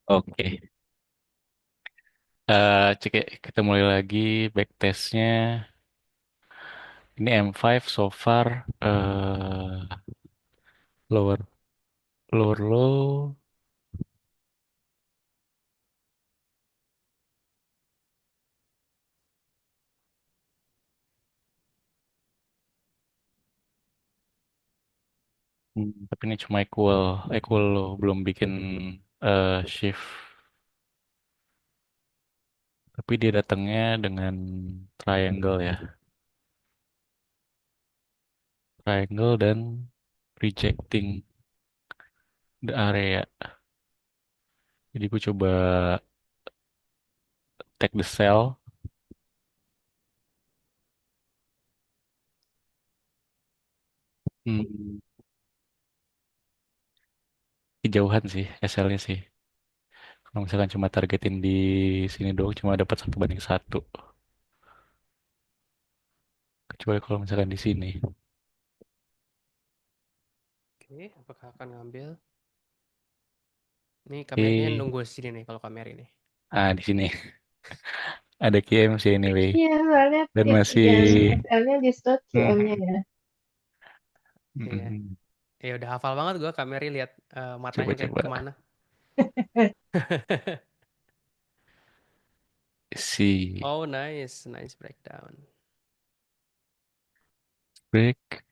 Oke. Cek ya, kita mulai lagi backtestnya. Ini M5 so far lower lower low. Tapi ini cuma equal low, belum bikin shift. Tapi dia datangnya dengan triangle ya, triangle dan rejecting the area. Jadi gue coba take the cell. Hmm, Kejauhan sih SL-nya sih. Kalau misalkan cuma targetin di sini doang cuma dapat 1 banding 1. Kecuali kalau misalkan di sini. Oke, apakah akan ngambil? Nih kami kayaknya Oke. nunggu di sini nih kalau kamera ini. Di sini ada QM sih anyway. Iya, soalnya Dan masih yang SL-nya di slot QM-nya hmm, ya. Iya. hmm, Ya udah hafal banget gue kamera lihat matanya kayak coba-coba kemana. si Oh nice, nice breakdown. break.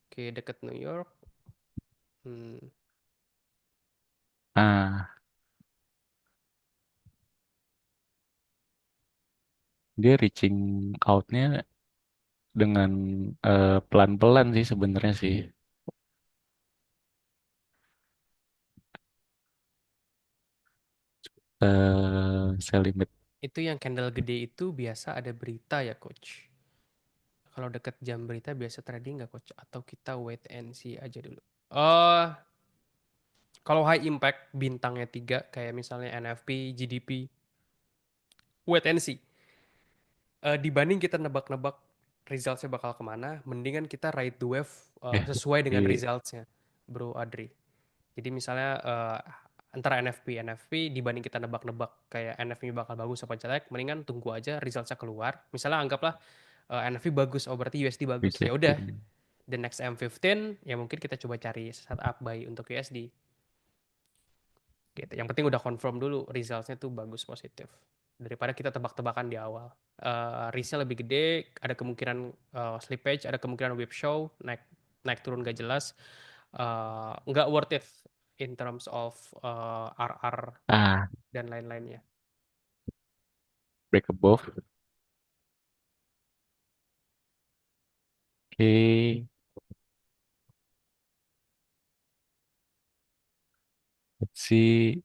Oke, deket New York. Hmm, Ah, dia reaching outnya dengan pelan-pelan sih sebenarnya sih. Sell limit. itu yang candle gede itu biasa ada berita ya coach. Kalau deket jam berita biasa trading nggak coach? Atau kita wait and see aja dulu. Oh, kalau high impact bintangnya 3 kayak misalnya NFP, GDP, wait and see. Dibanding kita nebak-nebak resultsnya bakal kemana, mendingan kita ride the wave sesuai dengan Di resultsnya, Bro Adri. Jadi misalnya antara NFP dibanding kita nebak-nebak kayak NFP bakal bagus apa jelek, mendingan tunggu aja resultsnya keluar. Misalnya anggaplah NFP bagus, oh berarti USD bagus. Ya udah, rejecting. the next M15 ya mungkin kita coba cari setup buy untuk USD. Gitu. Yang penting udah confirm dulu resultsnya tuh bagus positif daripada kita tebak-tebakan di awal. Risknya lebih gede, ada kemungkinan slippage, ada kemungkinan whip show, naik naik turun gak jelas. Nggak worth it in terms of RR Ah, dan lain-lainnya. Break above. Oke. Let's see.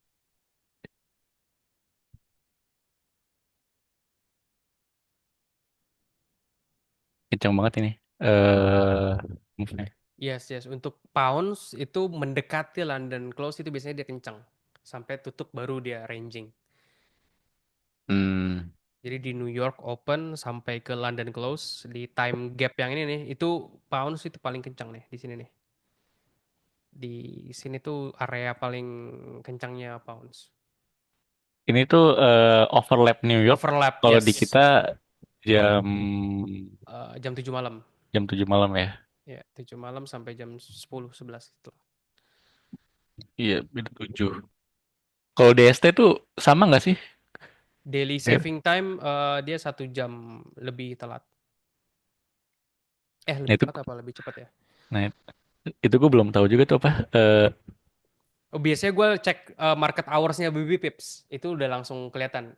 Kencang banget ini. Move-nya. Yes, yes. Untuk pounds itu mendekati London close itu biasanya dia kencang. Sampai tutup baru dia ranging. Hmm, Jadi di New York Open sampai ke London Close di time gap yang ini nih, itu pounds itu paling kencang nih di sini nih. Di sini tuh area paling kencangnya pounds. Ini tuh overlap New York. Overlap, Kalau di yes. kita jam Jam 7 malam. jam 7 malam ya. Ya, 7 malam sampai jam 10 11 gitu. Iya, beda 7. Kalau DST tuh sama nggak sih? Daily Mir? saving time dia 1 jam lebih telat. Nah Lebih itu, telat apa lebih cepat ya? nah itu gue belum tahu juga tuh apa. Oh, biasanya gue cek market hours-nya BB Pips. Itu udah langsung kelihatan.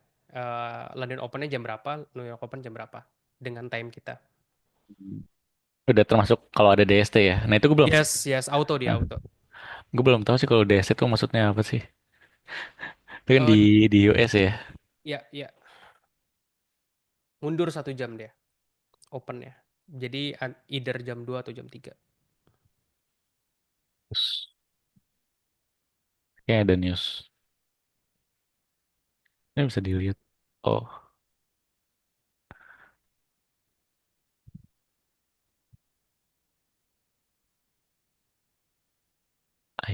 London Open-nya jam berapa, New York Open jam berapa. Dengan time kita. Udah termasuk kalau ada DST ya. Nah itu Yes, yes, auto dia auto. gue belum tahu sih kalau DST itu maksudnya apa sih. Itu kan Eh, di US ya. ya, ya. Mundur 1 jam dia. Open-nya. Jadi either jam 2 atau jam 3. Terus kayaknya ada news. Ini bisa dilihat. Oh,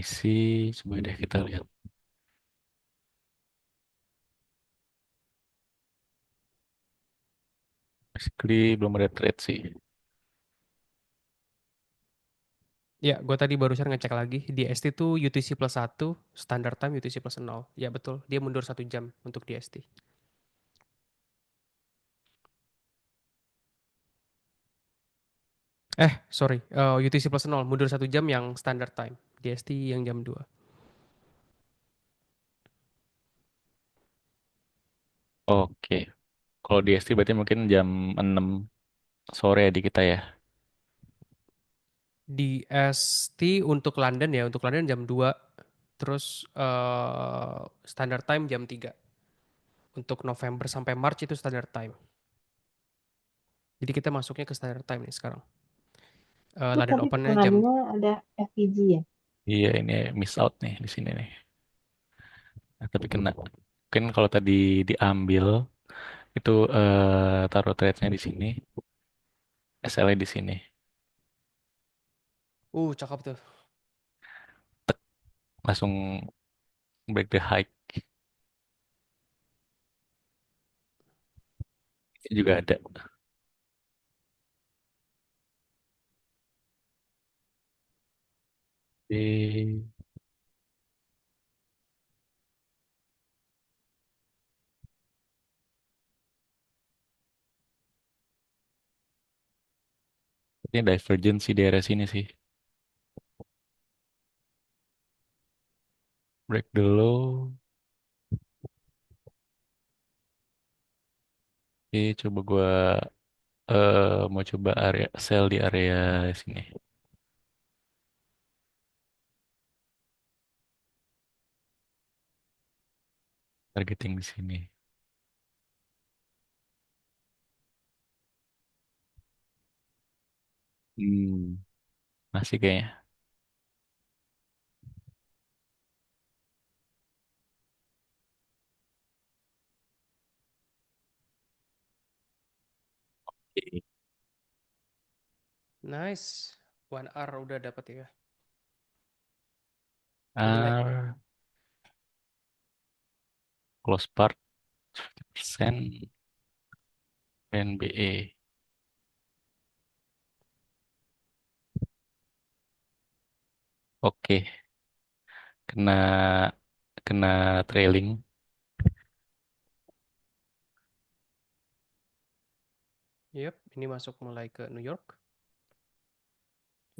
IC, coba deh kita lihat. Basically belum ada trade sih. Ya, gue tadi barusan ngecek lagi. Di ST tuh UTC plus 1, standard time UTC plus 0. Ya betul, dia mundur 1 jam untuk di ST. Sorry, UTC plus 0, mundur 1 jam yang standard time. Di ST yang jam 2. Oke. Kalau di ST berarti mungkin jam 6 sore di kita ya. Di ST untuk London ya, untuk London jam 2. Terus standard time jam 3. Untuk November sampai March itu standard time. Jadi kita masuknya ke standard time nih sekarang. Itu London tadi Open-nya jam. tengahnya ada FVG ya. Iya, ini miss out nih di sini nih. Nah, tapi kena. Mungkin kalau tadi diambil itu taruh trade-nya di sini, SL-nya di sini. Cakep tuh. Langsung break the high. Ini juga ada. Di ini divergence di daerah sini sih. Break the low. Oke, coba gua mau coba area sell di area sini. Targeting di sini. Hmm, masih kayaknya. Oke. Nice. 1 hour udah dapat ya. Nilai. R close part 50% NBE. Oke, kena kena trailing. Yep, ini masuk mulai ke New York.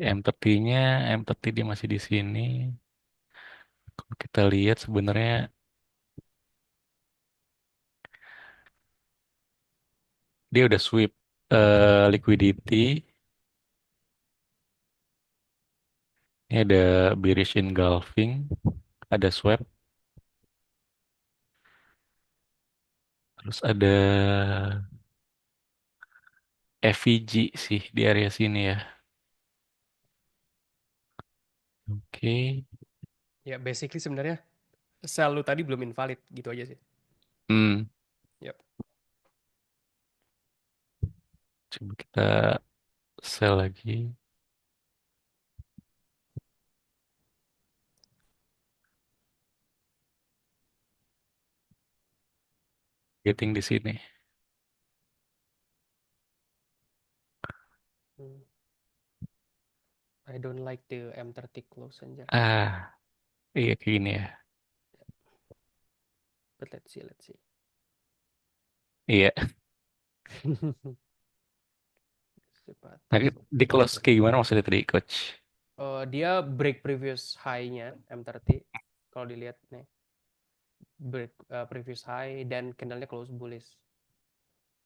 M30-nya, M30 dia masih di sini. Kalau kita lihat sebenarnya dia udah sweep liquidity. Ini ada bearish engulfing, ada swap, terus ada FVG sih di area sini ya. Oke. Ya, basically sebenarnya sell lu tadi belum invalid gitu aja sih. Hmm, Yep. coba kita sell lagi. Getting di sini. Hmm. I don't like the M30 close anjir. Ah, iya kayak gini ya. But let's see, let's see. Iya. Tadi Simpatis. di close kayak gimana maksudnya tadi, coach? Dia break previous high-nya M30. Kalau dilihat nih, break previous high dan candlenya close bullish.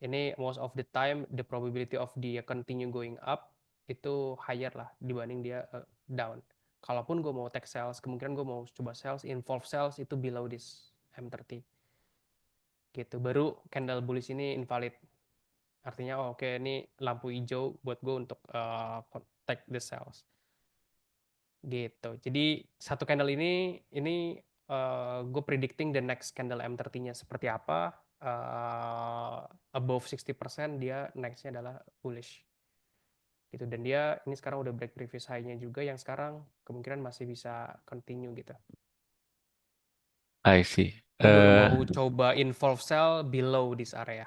Ini most of the time the probability of dia continue going up itu higher lah dibanding dia down. Kalaupun gue mau take sales, kemungkinan gue mau coba sales, involve sales itu below this M30 gitu. Baru candle bullish ini invalid. Artinya oke, ini lampu hijau buat gue untuk take the sales gitu. Jadi satu candle ini gue predicting the next candle M30-nya seperti apa. Above 60% dia nextnya adalah bullish gitu. Dan dia ini sekarang udah break previous high-nya juga yang sekarang kemungkinan masih bisa continue gitu. I see. Gue baru mau coba involve sell below this area.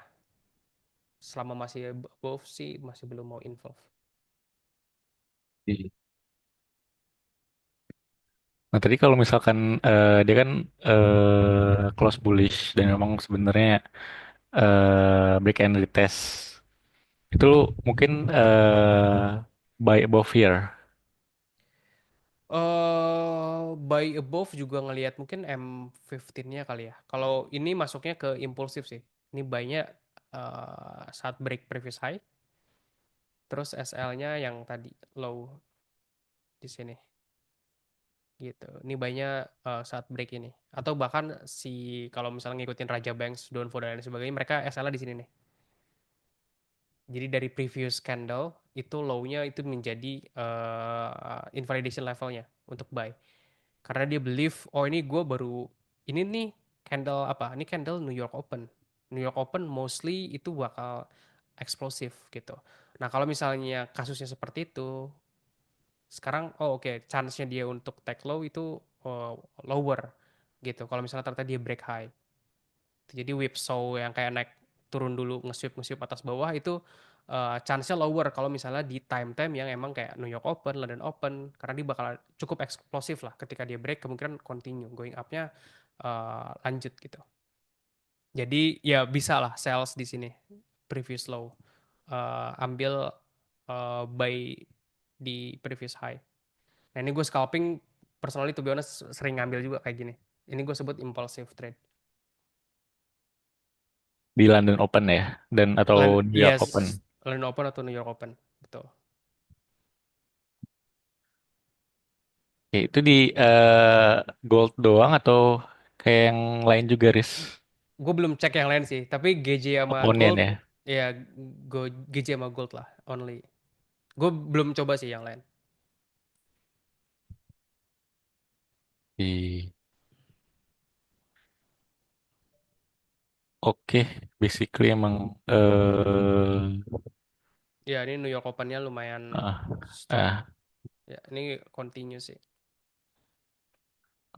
Selama masih above sih masih belum mau involve. Iya. Nah tadi kalau misalkan dia kan close bullish dan memang sebenarnya break and retest itu mungkin buy above here. Buy above juga ngelihat mungkin M15-nya kali ya. Kalau ini masuknya ke impulsif sih. Ini buy-nya saat break previous high, terus SL-nya yang tadi low di sini gitu. Ini buy-nya saat break ini. Atau bahkan si kalau misalnya ngikutin Raja Banks, Downfall dan lain sebagainya, mereka SL-nya di sini nih. Jadi dari previous candle itu low-nya itu menjadi invalidation levelnya untuk buy. Karena dia believe, oh ini gue baru, ini nih candle apa? Ini candle New York Open. New York Open mostly itu bakal eksplosif gitu. Nah kalau misalnya kasusnya seperti itu, sekarang oh oke, chance-nya dia untuk take low itu lower gitu. Kalau misalnya ternyata dia break high. Jadi whipsaw yang kayak naik turun dulu nge-sweep atas bawah itu chance-nya lower kalau misalnya di time-time yang emang kayak New York Open, London Open karena dia bakal cukup eksplosif lah ketika dia break kemungkinan continue going up-nya lanjut gitu. Jadi ya bisa lah sales di sini previous low. Ambil buy di previous high. Nah ini gue scalping personally to be honest sering ngambil juga kayak gini. Ini gue sebut impulsive trade. Di London Open ya dan atau New York Open. Yes, London Open atau New York Open. Betul. Oke, itu di gold doang atau kayak yang lain juga Riz? Gue belum cek yang lain sih, tapi GJ sama Opponent Gold, ya. ya GJ sama Gold lah, only. Gue belum coba sih yang lain. Di Oke, basically emang Ya, ini New York Open-nya lumayan ah strong. ah Ya, ini continue sih.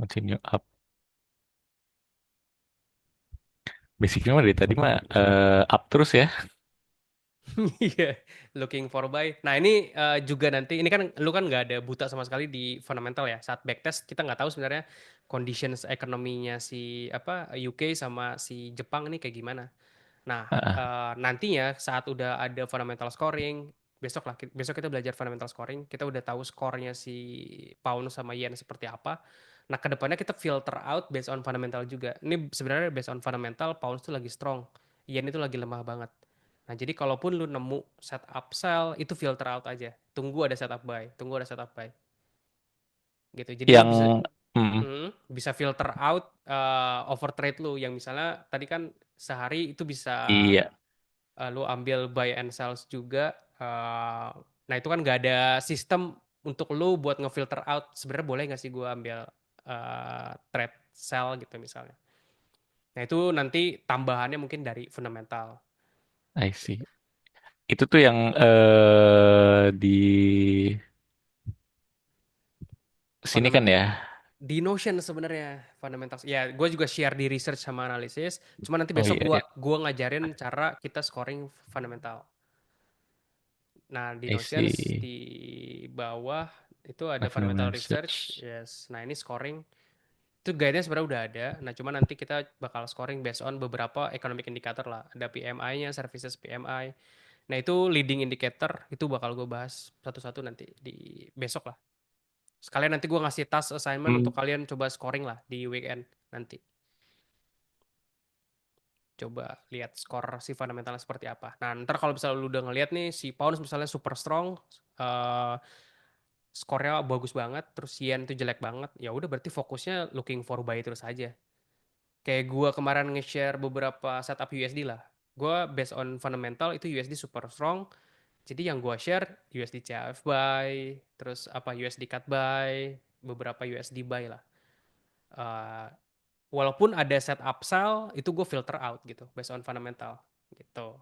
continue up. Basically mah dari tadi mah up terus ya. Iya, looking for buy. Nah ini juga nanti, ini kan lu kan nggak ada buta sama sekali di fundamental ya. Saat backtest kita nggak tahu sebenarnya conditions ekonominya si apa UK sama si Jepang ini kayak gimana. Nah, Ah, nantinya saat udah ada fundamental scoring, besok lah, besok kita belajar fundamental scoring, kita udah tahu skornya si pound sama yen seperti apa. Nah, kedepannya kita filter out based on fundamental juga. Ini sebenarnya based on fundamental, pound itu lagi strong, yen itu lagi lemah banget. Nah, jadi kalaupun lu nemu setup sell, itu filter out aja. Tunggu ada setup buy, tunggu ada setup buy. Gitu. Jadi lu yang bisa mm, bisa filter out overtrade lu yang misalnya tadi kan sehari itu bisa iya, lu ambil buy and sells juga. Nah itu kan nggak ada sistem untuk lu buat ngefilter out sebenarnya boleh nggak sih gue ambil trade sell gitu misalnya. Nah itu nanti tambahannya mungkin dari fundamental. I see. Gitu. Itu tuh yang di sini kan Fundament ya. di Notion sebenarnya fundamentals. Ya, gue juga share di research sama analisis. Cuma nanti Oh besok iya, iya. gua ngajarin cara kita scoring fundamental. Nah, di I Notions see. di bawah itu ada fundamental Fundamental research. research. Yes. Nah, ini scoring. Itu guide-nya sebenarnya udah ada. Nah, cuma nanti kita bakal scoring based on beberapa economic indicator lah. Ada PMI-nya, services PMI. Nah, itu leading indicator. Itu bakal gue bahas satu-satu nanti di besok lah. Sekalian nanti gue ngasih task assignment Hmm, untuk kalian coba scoring lah di weekend nanti. Coba lihat skor si fundamentalnya seperti apa. Nah, ntar kalau misalnya lu udah ngeliat nih si pound misalnya super strong, eh skornya bagus banget, terus yen itu jelek banget, ya udah berarti fokusnya looking for buy terus aja. Kayak gua kemarin nge-share beberapa setup USD lah. Gua based on fundamental itu USD super strong. Jadi yang gua share USD CHF buy, terus apa USD cut buy, beberapa USD buy lah. Eh, Walaupun ada setup sell, itu gue filter out gitu based on fundamental gitu.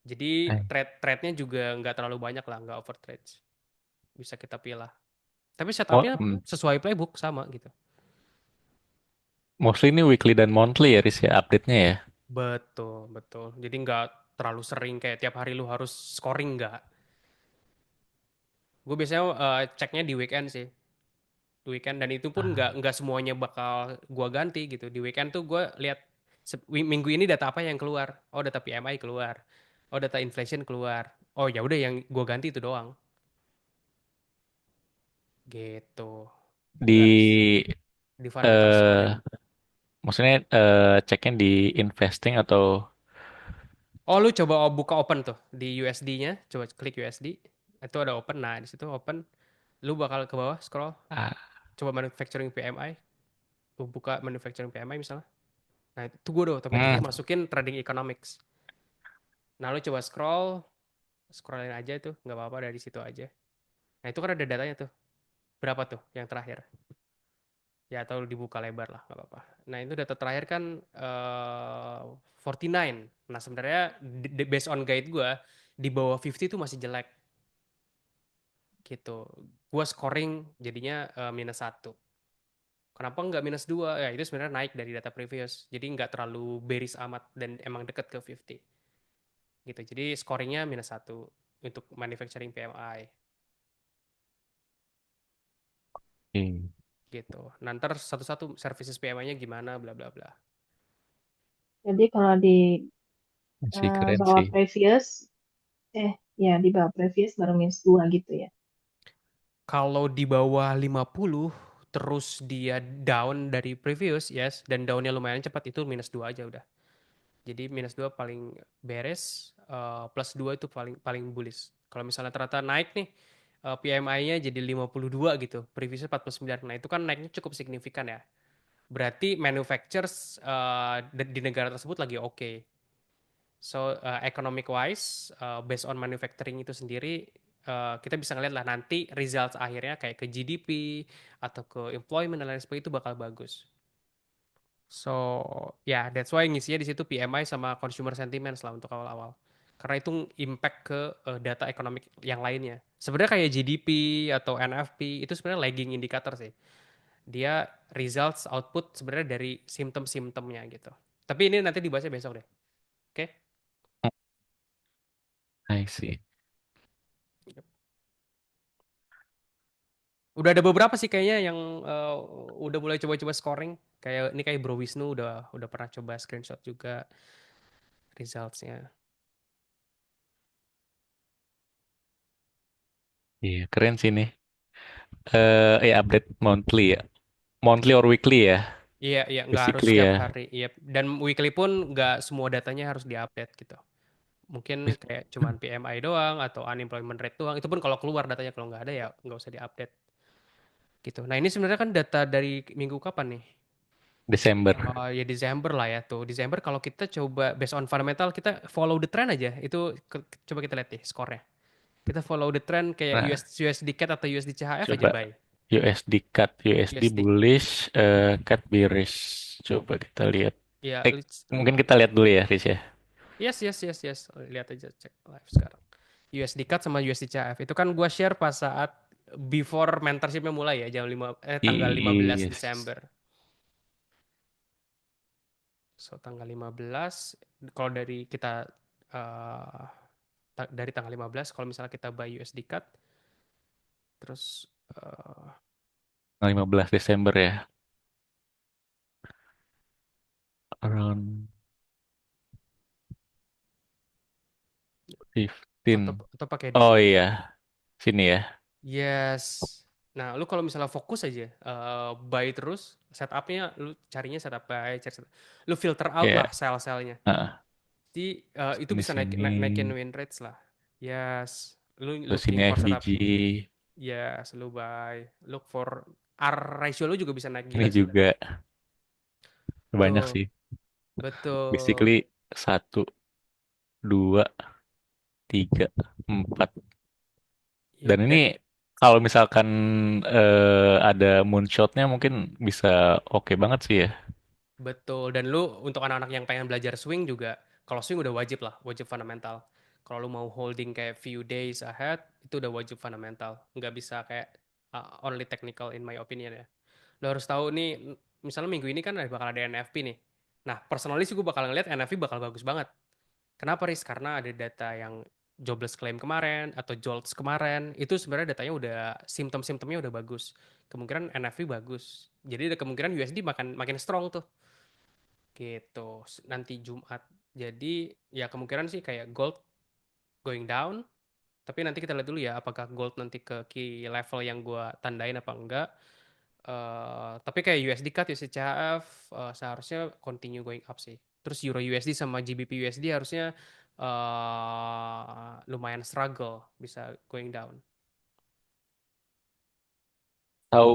Jadi Eh, trade-nya juga nggak terlalu banyak lah, nggak over trades. Bisa kita pilih. Tapi mo- setupnya hmm, sesuai playbook sama gitu. Mostly ini weekly dan monthly ya, Riz ya, update-nya ya. Betul, betul. Jadi nggak terlalu sering kayak tiap hari lu harus scoring nggak. Gue biasanya ceknya di weekend sih. Di weekend dan itu pun Ah, nggak semuanya bakal gua ganti gitu. Di weekend tuh gue lihat minggu ini data apa yang keluar. Oh, data PMI keluar. Oh, data inflation keluar. Oh, ya udah yang gua ganti itu doang. Gitu. Nggak Di di fundamental scoring. eh maksudnya ceknya di investing atau Oh, lu coba buka open tuh di USD-nya, coba klik USD. Itu ada open. Nah, di situ open, lu bakal ke bawah scroll, ah, coba manufacturing PMI, lu buka manufacturing PMI misalnya. Nah, itu gue udah otomatis hmm, masukin trading economics. Nah, lu coba scrollin aja tuh, nggak apa-apa dari situ aja. Nah, itu kan ada datanya tuh. Berapa tuh yang terakhir? Ya, atau dibuka lebar lah, nggak apa-apa. Nah, itu data terakhir kan 49. Nah, sebenarnya based on guide gue, di bawah 50 itu masih jelek gitu. Gua scoring jadinya minus satu. Kenapa nggak minus dua? Ya itu sebenarnya naik dari data previous. Jadi nggak terlalu bearish amat dan emang deket ke 50 gitu. Jadi scoringnya minus satu untuk manufacturing PMI hmm, gitu. Nanti satu-satu services PMI-nya gimana bla bla bla. Jadi kalau di masih keren bawah sih. previous, ya di bawah previous baru minus 2 gitu ya. Kalau di bawah 50 terus dia down dari previous, yes, dan downnya lumayan cepat itu minus 2 aja udah. Jadi minus 2 paling beres, plus 2 itu paling paling bullish. Kalau misalnya ternyata naik nih, PMI-nya jadi 52 gitu, previously 49. Nah itu kan naiknya cukup signifikan ya. Berarti manufacturers di negara tersebut lagi oke. So economic wise, based on manufacturing itu sendiri, kita bisa ngeliat lah nanti results akhirnya kayak ke GDP atau ke employment dan lain sebagainya itu bakal bagus. So, ya, that's why ngisinya di situ PMI sama consumer sentiments lah untuk awal-awal. Karena itu impact ke data ekonomi yang lainnya. Sebenarnya kayak GDP atau NFP itu sebenarnya lagging indicator sih. Dia results output sebenarnya dari simptom-simptomnya gitu. Tapi ini nanti dibahasnya besok deh. Oke? I see. Udah ada beberapa sih kayaknya yang udah mulai coba-coba scoring. Kayak ini kayak Bro Wisnu udah pernah coba screenshot juga resultsnya. Iya, keren sih nih. Ya update monthly ya. Monthly or weekly ya. Iya, iya, nggak harus Basically setiap ya. hari. Iya, dan weekly pun nggak semua datanya harus diupdate gitu. Mungkin Bis- kayak cuman PMI doang atau unemployment rate doang. Itu pun kalau keluar datanya, kalau nggak ada ya nggak usah diupdate gitu. Nah ini sebenarnya kan data dari minggu kapan nih? Desember. Oh ya Desember lah ya tuh. Desember kalau kita coba based on fundamental kita follow the trend aja. Itu coba kita lihat nih skornya. Kita follow the trend kayak Nah, USD CAD atau USD CHF aja coba buy. USD CAD, USD USD. bullish, CAD bearish. Coba kita lihat. Ya, Mungkin kita lihat dulu ya, Riz ya. yes, yes, yes, yes. Lihat aja cek live sekarang. USD CAD sama USD CHF. Itu kan gua share pas saat before mentorshipnya mulai ya, tanggal 15 Yes. Desember. So tanggal 15 kalau dari kita eh, dari tanggal 15 kalau misalnya kita buy USD CAD terus 15 Desember ya. Around atau 15. pakai di Oh sini. iya, sini ya. Yes. Nah, lu kalau misalnya fokus aja buy terus, setupnya lu carinya setup buy, lu filter out Ya, lah sell-sellnya. heeh. Jadi itu Di bisa sini, naikin win rates lah. Yes. Lu terus looking ini for setup. FVG. Yes, lu buy. Look for R ratio lu juga bisa naik Ini gila sih. juga banyak Tuh, sih. betul. Basically satu, dua, tiga, empat. Dan Yep, ini kalau misalkan ada moonshotnya mungkin bisa oke banget sih ya. betul. Dan lu untuk anak-anak yang pengen belajar swing juga, kalau swing udah wajib lah, wajib fundamental. Kalau lu mau holding kayak few days ahead, itu udah wajib fundamental. Nggak bisa kayak only technical in my opinion ya. Lo harus tahu nih, misalnya minggu ini kan bakal ada NFP nih. Nah, personally sih gue bakal ngeliat NFP bakal bagus banget. Kenapa, Riz? Karena ada data yang jobless claim kemarin atau JOLTS kemarin, itu sebenarnya datanya udah simptom-simptomnya udah bagus. Kemungkinan NFP bagus. Jadi ada kemungkinan USD makin makin strong tuh. Gitu. Nanti Jumat. Jadi ya kemungkinan sih kayak gold going down, tapi nanti kita lihat dulu ya apakah gold nanti ke key level yang gue tandain apa enggak. Tapi kayak USD CAD, USD CHF seharusnya continue going up sih. Terus Euro USD sama GBP USD harusnya lumayan struggle bisa going down. Tahu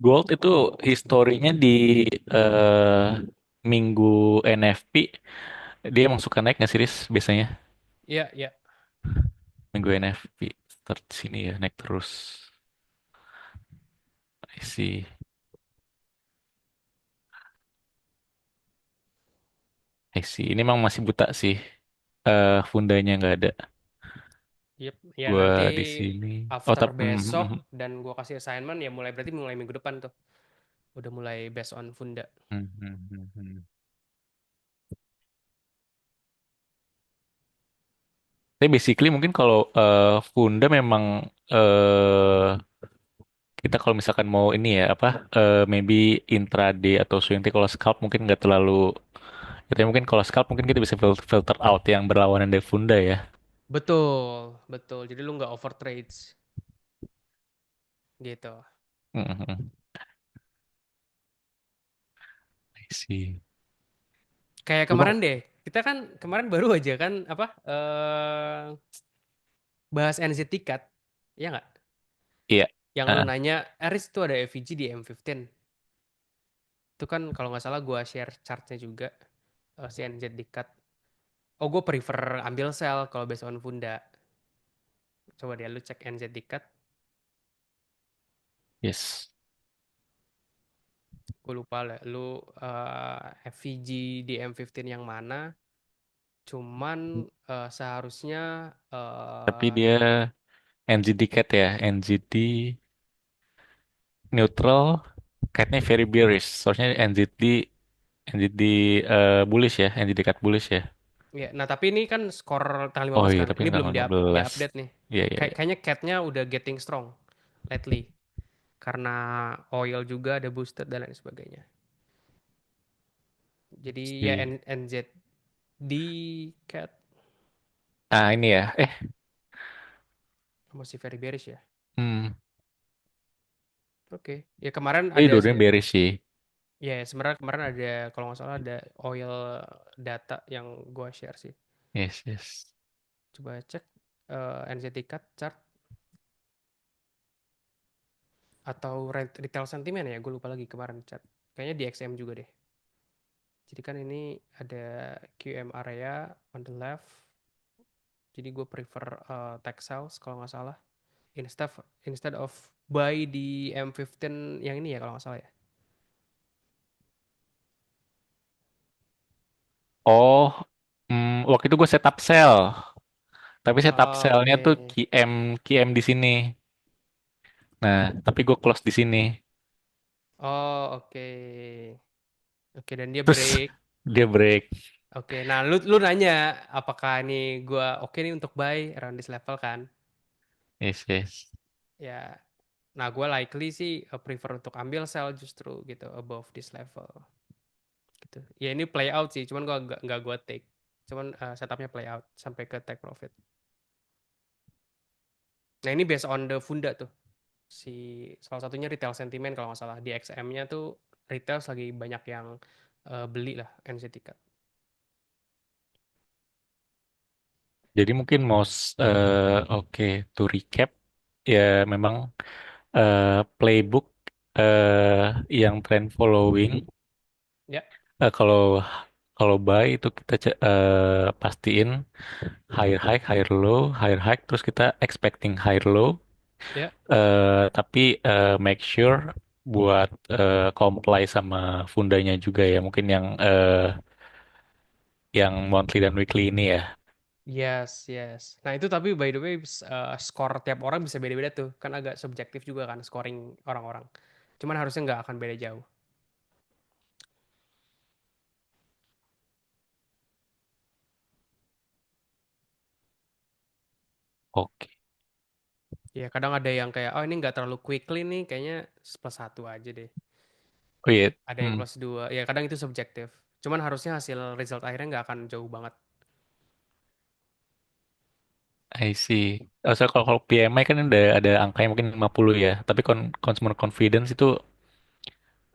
gold itu historinya di eh, minggu NFP dia emang suka naik nggak sih Riz, biasanya Iya, iya. minggu NFP start sini ya naik terus. I see. I see. Ini emang masih buta sih. Fundanya nggak ada. Yep. Ya Gua nanti di sini. Oh after tapi besok dan gua kasih assignment ya berarti mulai minggu depan tuh. Udah mulai based on funda. Tapi basically mungkin kalau Funda memang kita kalau misalkan mau ini ya apa maybe intraday atau swing trade, kalau scalp mungkin nggak terlalu kita mungkin kalau scalp mungkin kita bisa filter out yang berlawanan dari Funda ya. Betul, betul. Jadi lu nggak over trades gitu. Mhm. I see. Kayak Lu bang, kemarin deh, kita kan kemarin baru aja kan apa bahas NZ Ticket, ya nggak? iya. Yang lu Ah, nanya, Aris itu ada FVG di M15. Itu kan kalau nggak salah gua share chartnya juga si NZ Ticket. Oh, gue prefer ambil sell kalau based on Funda. Coba deh lu cek NZ Ticket. yes. Gue lupa lah, lu FVG di M15 yang mana? Cuman seharusnya Tapi dia NZD cat ya, NZD neutral, catnya very bearish. Soalnya NZD bullish ya, NZD cat bullish ya. ya, nah tapi ini kan skor tanggal Oh 15 iya, kan. tapi Ini tanggal belum di 15. update nih. Iya, iya, iya. Kayaknya catnya udah getting strong lately. Karena oil juga ada boosted dan lain sebagainya. Jadi ya Si. NZD cat Ah ini ya, masih very bearish ya. hmm, Oke. Ya kemarin ini ada dua-duanya bearish sih. ya sebenarnya kemarin ada kalau nggak salah ada oil data yang gua share sih. Yes, yes. Coba cek NZD cat chart atau retail sentiment ya. Gue lupa lagi kemarin chat. Kayaknya di XM juga deh. Jadi kan ini ada QM area on the left. Jadi gue prefer tech sales kalau nggak salah. Instead instead of buy di M15 yang ini ya kalau nggak salah ya. Oh, waktu itu gue setup sell, tapi setup Oh, sellnya oke. tuh QM di sini. Nah, tapi gue close di sini. Oh, oke. Oke, dan dia Terus break. dia break. Oke, nah lu nanya apakah ini gua oke nih untuk buy around this level kan? Yes, yes. Ya, nah gue likely sih prefer untuk ambil sell justru gitu above this level. Gitu. Ya ini play out sih, cuman gua nggak gua take. Cuman setupnya play out sampai ke take profit. Nah ini based on the funda tuh. Si salah satunya retail sentiment kalau nggak salah di XM-nya tuh retail lagi banyak yang beli lah NZ ticket. Jadi mungkin oke, to recap ya memang eh, playbook yang trend following. Ya, Kalau kalau buy itu kita pastiin higher high, higher low, higher high, terus kita expecting higher low. ya, Tapi make sure buat comply sama fundanya juga ya, mungkin yang monthly dan weekly ini ya. Yes, yes. Nah itu tapi by the way skor tiap orang bisa beda-beda tuh. Kan agak subjektif juga kan scoring orang-orang. Cuman harusnya nggak akan beda jauh. Oke. Ya kadang ada yang kayak, oh ini nggak terlalu quickly nih, kayaknya plus satu aja deh. Oh iya. Ada yang Hmm, plus dua. Ya kadang itu subjektif. Cuman harusnya hasil result akhirnya nggak akan jauh banget. I see. Oh, so kalau PMI kan ada angkanya mungkin 50 ya. Tapi consumer confidence itu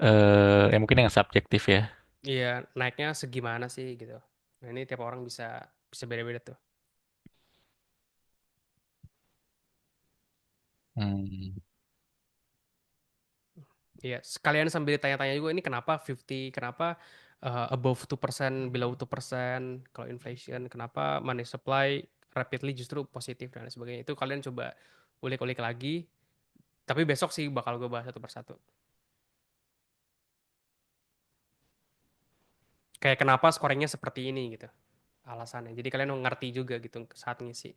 ya mungkin yang subjektif ya. Iya, naiknya segimana sih gitu. Nah ini tiap orang bisa bisa beda-beda tuh. Hmm. Iya, sekalian sambil tanya-tanya juga ini kenapa 50, kenapa above 2%, below 2%, kalau inflation, kenapa money supply rapidly justru positif dan lain sebagainya. Itu kalian coba ulik-ulik lagi. Tapi besok sih bakal gue bahas satu persatu. Kayak kenapa scoringnya seperti ini gitu. Alasannya. Jadi kalian ngerti juga gitu saat ngisi.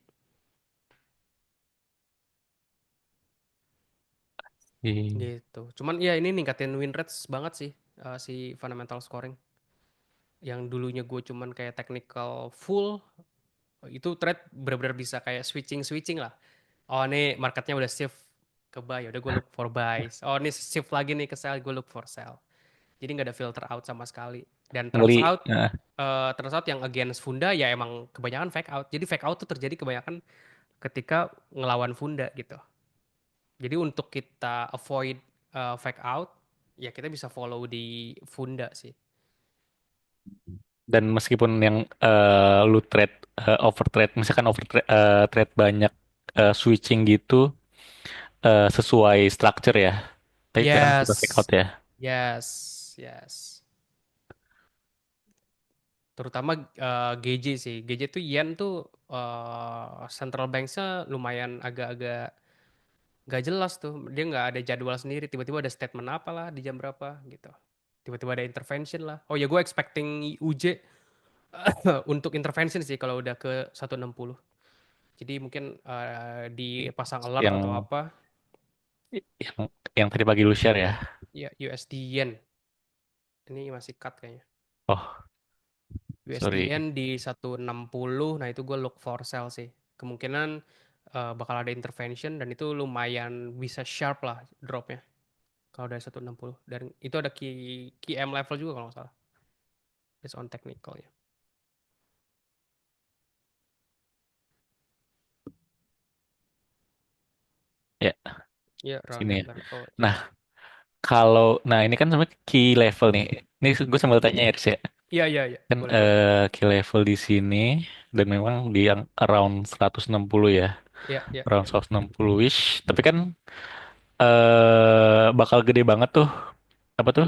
Iya. Gitu. Cuman ya ini ningkatin win rates banget sih si fundamental scoring. Yang dulunya gue cuman kayak technical full, itu trade benar-benar bisa kayak switching-switching lah. Oh ini marketnya udah shift ke buy, udah gue look for buys. Oh ini shift lagi nih ke sell, gue look for sell. Jadi nggak ada filter out sama sekali. Dan Ngeli. Nah, turns out yang against Funda ya emang kebanyakan fake out. Jadi fake out tuh terjadi kebanyakan ketika ngelawan Funda gitu. Jadi untuk kita avoid fake out, ya kita bisa follow di Funda sih. dan meskipun yang lu trade over trade, misalkan over trade banyak switching gitu sesuai structure ya. Tapi kadang suka fake out Yes, ya. yes, yes. Terutama GJ sih. GJ tuh yen tuh central banks-nya lumayan agak-agak gak jelas tuh. Dia nggak ada jadwal sendiri. Tiba-tiba ada statement apa lah di jam berapa gitu. Tiba-tiba ada intervention lah. Oh ya gue expecting UJ untuk intervention sih kalau udah ke 160. Jadi mungkin dipasang alert atau Yang apa. yang yang tadi pagi lu share ya. Ya USD yen. Ini masih cut kayaknya. Oh, USD sorry. yen di 160, nah itu gue look for sell sih. Kemungkinan bakal ada intervention dan itu lumayan bisa sharp lah dropnya kalau dari 160. Dan itu ada key M level juga kalau nggak salah. Based on technical ya. Ya, Ya, around sini that ya. level. Nah, Ya. nah ini kan sebenarnya key level nih. Ini gue sambil tanya ya, Riz, ya. Iya, iya, iya. Kan Boleh, boleh. key level di sini dan memang di yang around 160 ya. Iya, iya, Around iya. 160-ish. Tapi kan bakal gede banget tuh apa tuh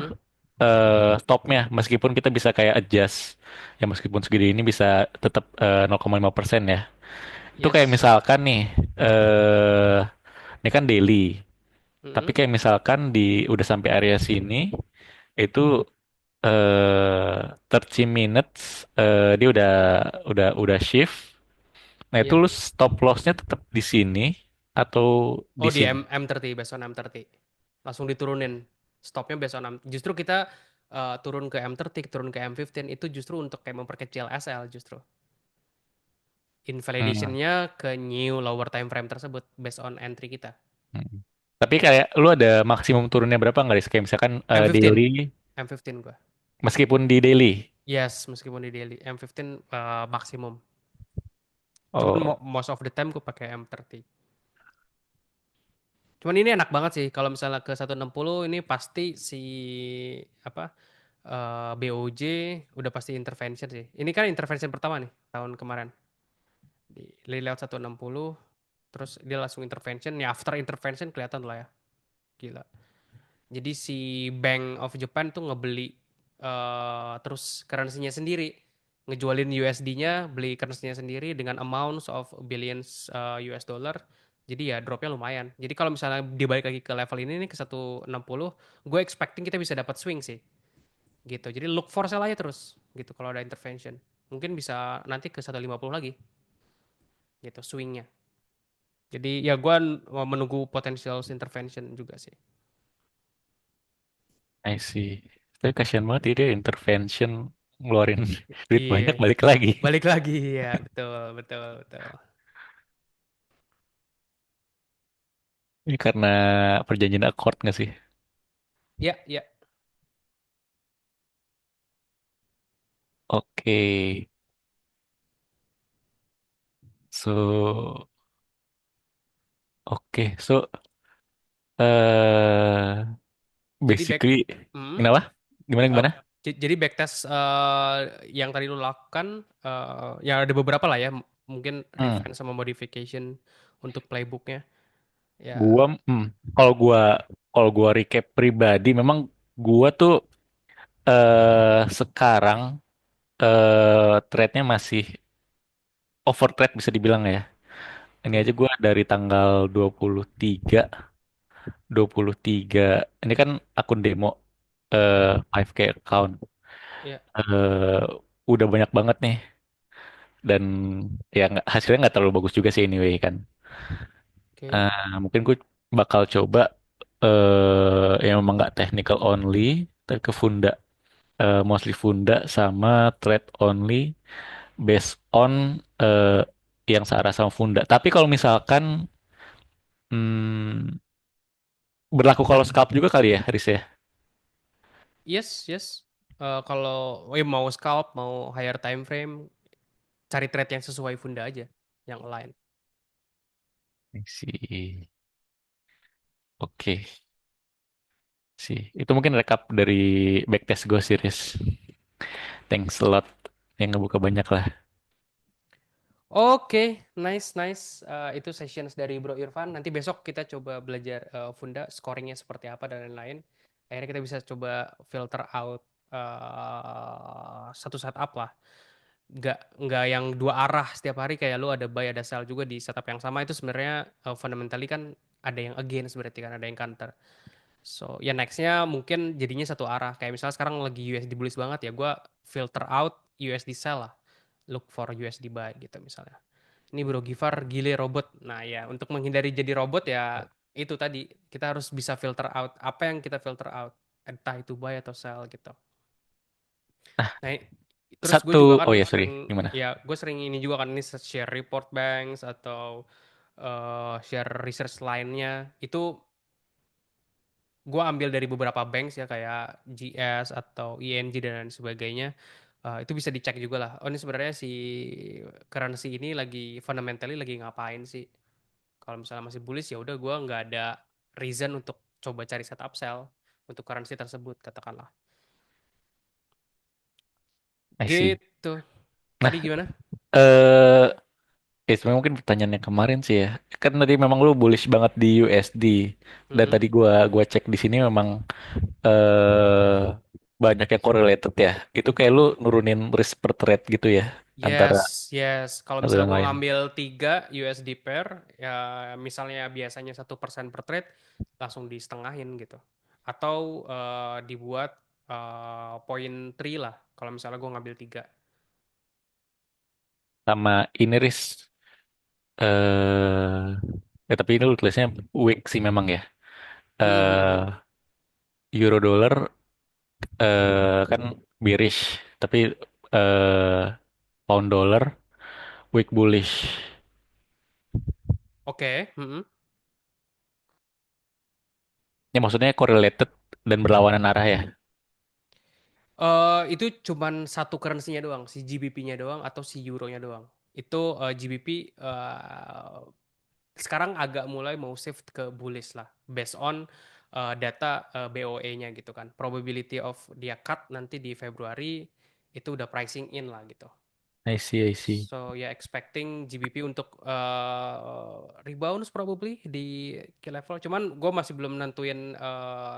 Hmm, stopnya meskipun kita bisa kayak adjust ya meskipun segede ini bisa tetap 0,5% ya. Itu kayak yes. misalkan nih eh ini kan daily. Tapi Hmm, kayak misalkan udah sampai area sini itu 30 minutes dia udah shift. Nah, itu iya. lu stop lossnya tetap di sini atau di Oh di sini? M30, based on M30. Langsung diturunin. Stopnya based on M. Justru kita turun ke M30, turun ke M15 itu justru untuk kayak memperkecil SL justru. Hmm. Invalidationnya ke new lower time frame tersebut based on entry kita. Hmm. Tapi kayak lu ada maksimum turunnya berapa nggak sih? Kayak misalkan daily, M15, M15 gua. meskipun di daily. Yes, meskipun di daily M15 maksimum. Cuman Oh, most of the time gua pakai M30. Cuman ini enak banget sih kalau misalnya ke 160 ini pasti si apa BOJ udah pasti intervention sih. Ini kan intervention pertama nih tahun kemarin. Di layout 160 terus dia langsung intervention. Ya after intervention kelihatan lah ya. Gila. Jadi si Bank of Japan tuh ngebeli terus currency-nya sendiri, ngejualin USD-nya, beli currency-nya sendiri dengan amounts of billions US dollar. Jadi ya dropnya lumayan. Jadi kalau misalnya dibalik lagi ke level ini nih ke 160, gue expecting kita bisa dapat swing sih. Gitu. Jadi look for sell aja terus gitu kalau ada intervention. Mungkin bisa nanti ke 150 lagi. gitu swingnya. Jadi ya gue menunggu potential intervention juga sih. I see. Tapi kasihan banget dia intervention ngeluarin duit banyak Iya, balik lagi. balik lagi ya, betul, betul, betul. Ini karena perjanjian akord nggak sih? Ya, ya. Oke. So, oke. So, Jadi back, basically, hmm, kenapa? Gimana eh, gimana? jadi backtest yang tadi lu lakukan, ya ada beberapa lah ya, mungkin Hmm, refine sama modification untuk playbooknya. Ya, gua, hmm, kalau gua, kalau gua recap pribadi, memang gua tuh sekarang trade-nya masih over trade bisa dibilang ya. Ini mhm, aja gua dari tanggal 23, ini kan akun demo ya, 5K account. ya, eh udah banyak banget nih dan ya hasilnya nggak terlalu bagus juga sih anyway kan. oke, Mungkin gue bakal coba yang memang nggak technical only, tapi ke funda, mostly funda sama trade only based on yang searah sama funda. Tapi kalau misalkan hmm, berlaku kalau scalp juga kali ya, Riz ya. yes, yes. Kalau mau scalp, mau higher time frame, cari trade yang sesuai funda aja, yang align. I see. Oke sih. Itu mungkin rekap dari backtest gue series. Thanks a lot yang ngebuka banyak lah. Oke, nice, nice. Itu sessions dari Bro Irfan. Nanti besok kita coba belajar Funda, scoringnya seperti apa dan lain-lain. Akhirnya kita bisa coba filter out satu setup lah. Nggak yang dua arah setiap hari kayak lu ada buy ada sell juga di setup yang sama itu sebenarnya fundamentally kan ada yang against berarti kan ada yang counter. So ya nextnya mungkin jadinya satu arah. Kayak misalnya sekarang lagi USD bullish banget ya, gue filter out USD sell lah. Look for USD buy gitu misalnya. Ini Bro Gifar gile robot. Nah ya untuk menghindari jadi robot ya itu tadi kita harus bisa filter out apa yang kita filter out entah itu buy atau sell gitu. Nah terus gue Satu, juga kan oh ya sorry, sering gimana? ya gue sering ini juga kan ini share report banks atau share research lainnya itu gue ambil dari beberapa banks ya kayak GS atau ING dan lain sebagainya. Itu bisa dicek juga lah. Oh ini sebenarnya si currency ini lagi fundamentally lagi ngapain sih? Kalau misalnya masih bullish ya udah gue nggak ada reason untuk coba cari set upsell untuk currency tersebut katakanlah. I see. Gitu. Nah, Tadi gimana? eh sebenarnya mungkin pertanyaan yang kemarin sih ya. Kan tadi memang lu bullish banget di USD dan Mm-mm. tadi gua cek di sini memang eh banyak yang correlated ya. Itu kayak lu nurunin risk per trade gitu ya antara Yes, yes. Kalau satu misalnya dan gue lain. ngambil 3 USD pair, ya misalnya biasanya 1% per trade, langsung disetengahin gitu. Atau dibuat poin 3 lah, kalau misalnya gue ngambil 3. Sama ini risk tapi ini lu tulisnya weak sih memang ya. Hmm, eh Euro dollar kan bearish, tapi eh pound dollar weak bullish. oke. Hmm. Ya maksudnya correlated dan berlawanan arah ya. Itu cuman satu currency-nya doang, si GBP-nya doang atau si Euro-nya doang. Itu GBP sekarang agak mulai mau shift ke bullish lah, based on data BOE-nya gitu kan. Probability of dia cut nanti di Februari itu udah pricing in lah gitu. I see, I see. So ya expecting GBP untuk rebounds probably di key level. Cuman gue masih belum nentuin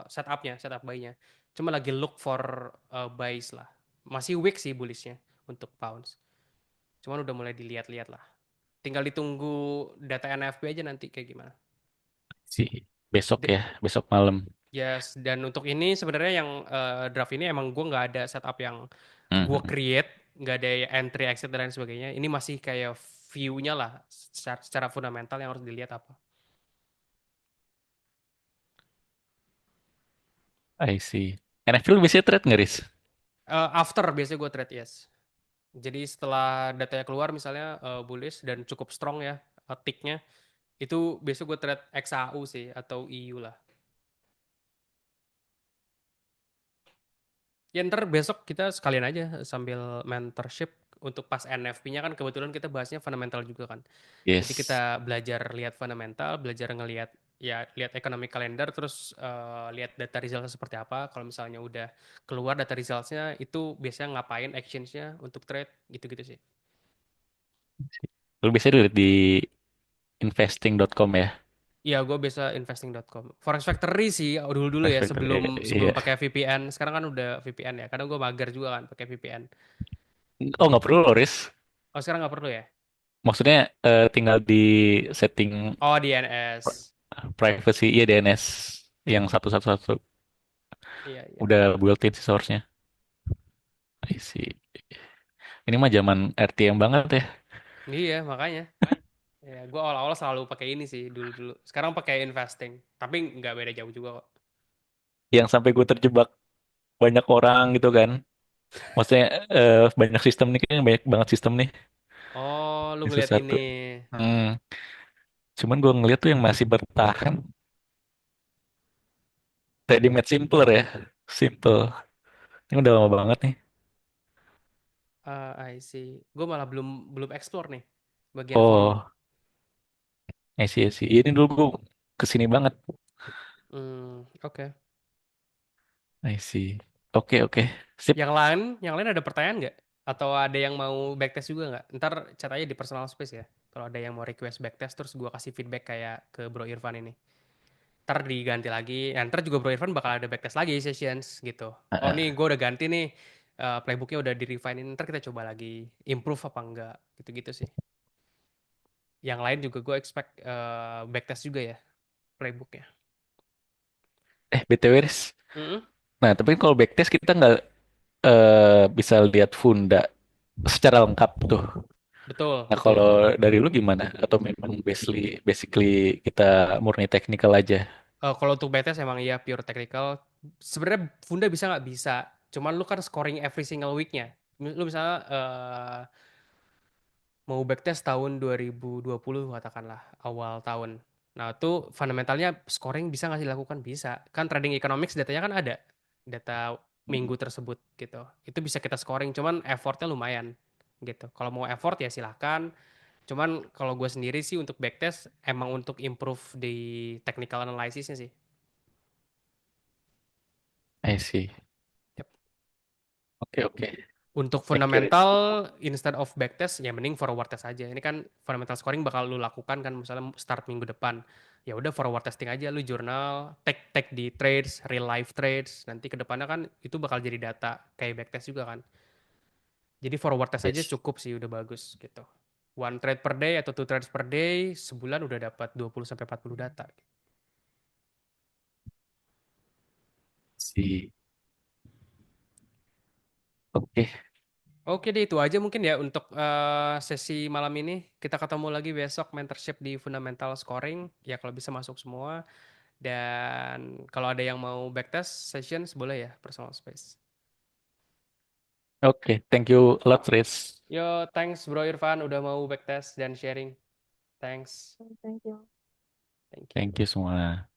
setupnya, setup buy-nya. Cuma lagi look for buys lah. Masih weak sih bullishnya untuk pounds. Cuman udah mulai dilihat-lihat lah. Tinggal ditunggu data NFP aja nanti kayak gimana. Si besok De- ya, besok malam. Yes, dan untuk ini sebenarnya yang draft ini emang gue nggak ada setup yang gue Mhm. create, nggak ada entry exit dan lain sebagainya. Ini masih kayak view-nya lah secara fundamental yang harus dilihat apa. I see. NFL biasanya trade nggak, Riz? After biasanya gue trade, yes. Jadi setelah datanya keluar misalnya bullish dan cukup strong ya ticknya, itu biasanya gue trade XAU sih atau EU lah. Ya ntar besok kita sekalian aja sambil mentorship untuk pas NFP-nya kan kebetulan kita bahasnya fundamental juga kan. Jadi kita Yes. belajar lihat fundamental, belajar ngelihat ya lihat economic calendar, terus lihat data resultnya seperti apa. Kalau misalnya udah keluar data resultsnya itu biasanya ngapain actionsnya untuk trade gitu-gitu sih. Lu biasanya dilihat di investing.com ya. Iya, gue biasa investing.com. Forex Factory sih dulu-dulu ya Perfect. sebelum sebelum Iya. pakai VPN. Sekarang kan udah VPN ya. Kadang gue mager juga kan pakai VPN. Oh, nggak perlu loh, Riz. Oh, sekarang nggak perlu ya? Maksudnya tinggal di setting Oh, di pri- NS. privacy, iya DNS yang satu satu satu Iya, iya. udah built-in sih source-nya. I see. Ini mah zaman RTM banget ya. Iya, makanya. Ya, gue awal-awal selalu pakai ini sih dulu-dulu. Sekarang pakai investing. Tapi nggak beda jauh juga kok. Yang sampai gue terjebak banyak orang gitu kan. Maksudnya banyak sistem nih, kayaknya banyak banget sistem nih. Oh, lu Itu ngeliat ini. satu. Hmm. Cuman gue ngeliat tuh yang masih bertahan. Ready made simpler ya. Simple. Ini udah lama banget nih. I see. Gue malah belum belum explore nih bagian volume. Oh, I see. Ini dulu gue kesini banget. Oke. I see. Oke. Sip. Yang lain ada pertanyaan nggak? Atau ada yang mau backtest juga nggak? Ntar chat aja di personal space ya. Kalau ada yang mau request backtest terus gue kasih feedback kayak ke Bro Irfan ini. Ntar diganti lagi. Nah, ntar juga Bro Irfan bakal ada backtest lagi sessions gitu. Oh nih gue udah ganti nih. Playbooknya udah di refine. Ntar kita coba lagi. Improve apa enggak. Gitu-gitu sih. Yang lain juga gue expect backtest juga ya. Playbooknya. BTW, Riz. Mm-mm. Nah, tapi kalau backtest kita nggak bisa lihat funda secara lengkap tuh. Betul, Nah, betul. kalau dari lu gimana? Atau memang basically kita murni technical aja? Kalau untuk BTS emang iya pure technical. Sebenarnya Funda bisa nggak bisa. Cuman lu kan scoring every single weeknya. Lu misalnya mau backtest tahun 2020 katakanlah awal tahun. Nah itu fundamentalnya scoring bisa nggak sih dilakukan? Bisa. Kan trading economics datanya kan ada. Data minggu tersebut gitu. Itu bisa kita scoring. Cuman effortnya lumayan gitu. Kalau mau effort ya silahkan. Cuman kalau gue sendiri sih untuk backtest emang untuk improve di technical analysisnya sih. I see. Yep. Oke. Untuk Thank you, Riz. fundamental instead of backtest ya mending forward test aja. Ini kan fundamental scoring bakal lu lakukan kan misalnya start minggu depan. Ya udah forward testing aja lu jurnal, tag di trades, real life trades. Nanti ke depannya kan itu bakal jadi data kayak backtest juga kan. Jadi forward test aja Yes. cukup sih udah bagus gitu. One trade per day atau two trades per day sebulan udah dapat 20 sampai 40 data. See. Oke. Oke deh itu aja mungkin ya untuk sesi malam ini. Kita ketemu lagi besok mentorship di fundamental scoring. Ya kalau bisa masuk semua. Dan kalau ada yang mau backtest sessions boleh ya personal space. Oke. Thank you a lot, Riz. Yo, thanks Bro Irfan udah mau backtest dan sharing. Thanks. Thank you. Thank you. Thank you semua.